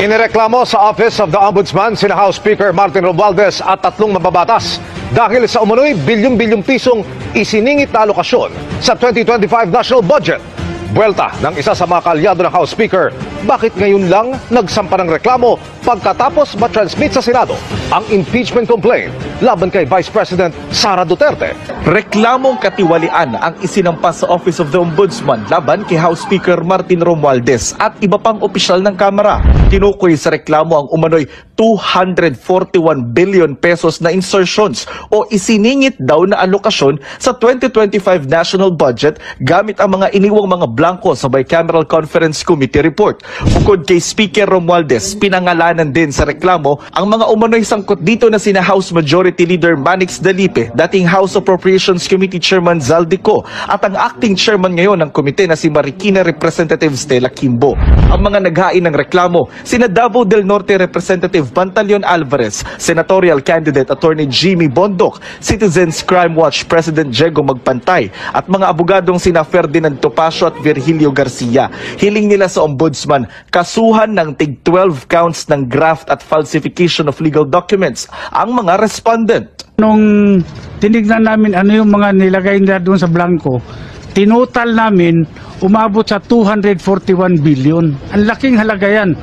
Inireklamo sa Office of the Ombudsman sina House Speaker Martin Romualdez at tatlong mababatas dahil sa umunoy bilyong-bilyong pisong isiningit na alokasyon sa 2025 national budget. Buwelta ng isa sa mga kalyado ng House Speaker, bakit ngayon lang nagsampa ng reklamo pagkatapos ma-transmit sa Senado ang impeachment complaint laban kay Vice President Sara Duterte? Reklamong katiwalian ang isinampa sa Office of the Ombudsman laban kay House Speaker Martin Romualdez at iba pang opisyal ng Kamara. Tinukoy sa reklamo ang umano'y 241 billion pesos na insertions o isiningit daw na alokasyon sa 2025 national budget gamit ang mga iniwang mga blanco sa Bicameral Conference Committee report. Bukod kay Speaker Romualdez, pinangalanan din sa reklamo ang mga umano'y sangkot dito na sina House Majority Leader Manix Dalipe, dating House Appropriations Committee Chairman Zaldico at ang acting chairman ngayon ng komite na si Marikina Representative Stella Kimbo. Ang mga naghain ng reklamo, sina Davao del Norte Representative Pantaleon Alvarez, Senatorial Candidate Attorney Jimmy Bondoc, Citizens Crime Watch President Diego Magpantay at mga abogadong sina Ferdinand Topacio at Virgilio Garcia. Hiling nila sa Ombudsman kasuhan ng tig 12 counts ng graft at falsification of legal documents ang mga respondent. Nung tinignan namin ano yung mga nilagay nila doon sa blanco, tinutal namin umabot sa 241 billion. Ang laking halaga yan.